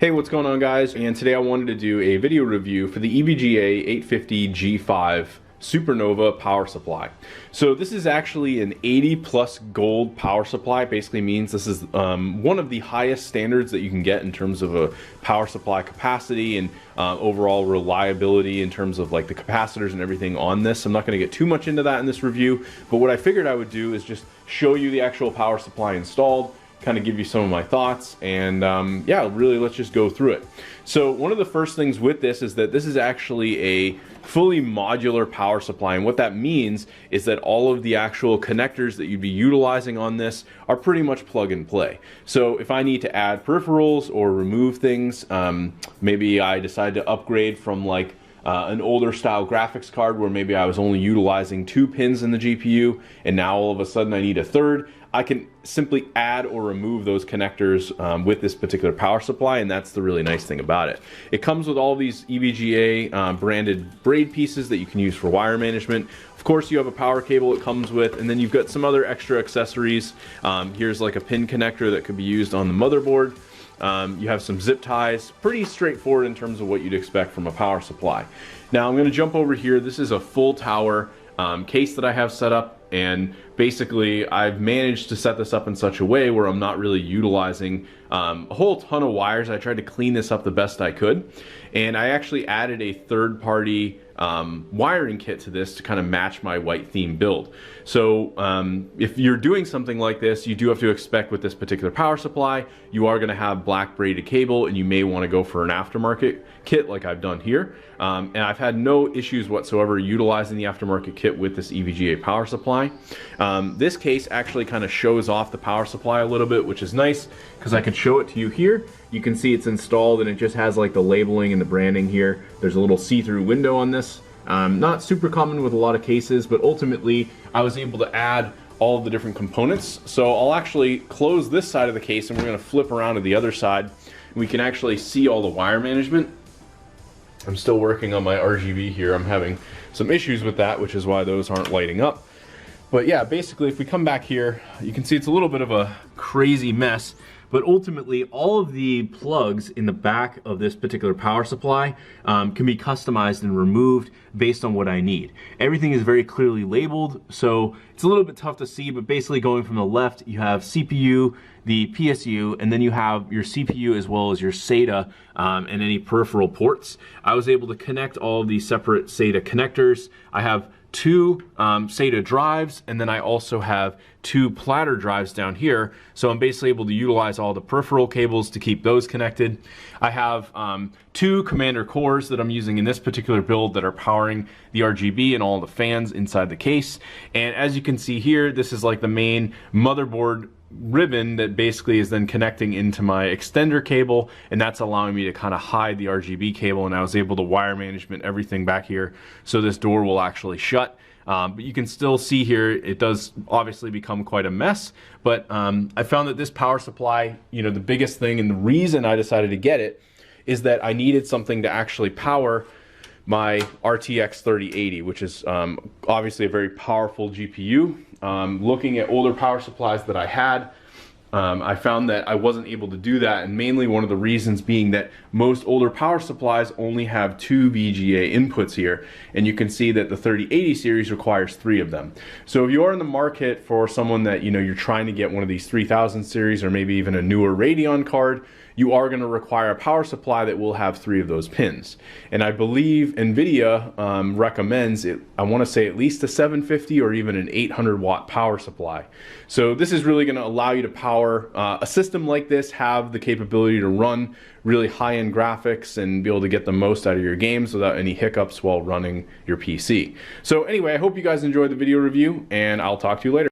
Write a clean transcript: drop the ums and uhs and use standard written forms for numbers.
Hey, what's going on, guys? And today I wanted to do a video review for the EVGA 850 G5 Supernova power supply. So this is actually an 80 plus gold power supply. Basically means this is one of the highest standards that you can get in terms of a power supply capacity and overall reliability in terms of like the capacitors and everything on this. I'm not going to get too much into that in this review, but what I figured I would do is just show you the actual power supply installed, kind of give you some of my thoughts, and yeah, really let's just go through it. So one of the first things with this is that this is actually a fully modular power supply, and what that means is that all of the actual connectors that you'd be utilizing on this are pretty much plug and play. So if I need to add peripherals or remove things, maybe I decide to upgrade from like an older style graphics card where maybe I was only utilizing 2 pins in the GPU and now all of a sudden I need a third, I can simply add or remove those connectors with this particular power supply, and that's the really nice thing about it. It comes with all these EVGA branded braid pieces that you can use for wire management. Of course, you have a power cable it comes with, and then you've got some other extra accessories. Here's like a pin connector that could be used on the motherboard. You have some zip ties, pretty straightforward in terms of what you'd expect from a power supply. Now I'm going to jump over here. This is a full tower case that I have set up, and basically I've managed to set this up in such a way where I'm not really utilizing a whole ton of wires. I tried to clean this up the best I could, and I actually added a third-party wiring kit to this to kind of match my white theme build. So if you're doing something like this, you do have to expect with this particular power supply, you are going to have black braided cable, and you may want to go for an aftermarket kit like I've done here. And I've had no issues whatsoever utilizing the aftermarket kit with this EVGA power supply. This case actually kind of shows off the power supply a little bit, which is nice because I can show it to you here. You can see it's installed and it just has like the labeling and the branding here. There's a little see-through window on this. Not super common with a lot of cases, but ultimately I was able to add all of the different components. So I'll actually close this side of the case and we're going to flip around to the other side. We can actually see all the wire management. I'm still working on my RGB here. I'm having some issues with that, which is why those aren't lighting up. But yeah, basically if we come back here, you can see it's a little bit of a crazy mess, but ultimately all of the plugs in the back of this particular power supply can be customized and removed based on what I need. Everything is very clearly labeled, so it's a little bit tough to see, but basically going from the left, you have CPU, the PSU, and then you have your CPU as well as your SATA and any peripheral ports. I was able to connect all of these separate SATA connectors. I have 2 SATA drives, and then I also have 2 platter drives down here, so I'm basically able to utilize all the peripheral cables to keep those connected. I have 2 commander cores that I'm using in this particular build that are powering the RGB and all the fans inside the case, and as you can see here, this is like the main motherboard ribbon that basically is then connecting into my extender cable, and that's allowing me to kind of hide the RGB cable, and I was able to wire management everything back here so this door will actually shut. But you can still see here it does obviously become quite a mess, but I found that this power supply, you know, the biggest thing and the reason I decided to get it is that I needed something to actually power my RTX 3080, which is obviously a very powerful GPU. Looking at older power supplies that I had, I found that I wasn't able to do that, and mainly one of the reasons being that most older power supplies only have 2 VGA inputs here, and you can see that the 3080 series requires 3 of them. So if you are in the market for someone that, you know, you're trying to get one of these 3000 series or maybe even a newer Radeon card, you are going to require a power supply that will have 3 of those pins. And I believe NVIDIA recommends it, I want to say at least a 750 or even an 800 watt power supply. So this is really going to allow you to power a system like this, have the capability to run really high-end graphics and be able to get the most out of your games without any hiccups while running your PC. So anyway, I hope you guys enjoyed the video review, and I'll talk to you later.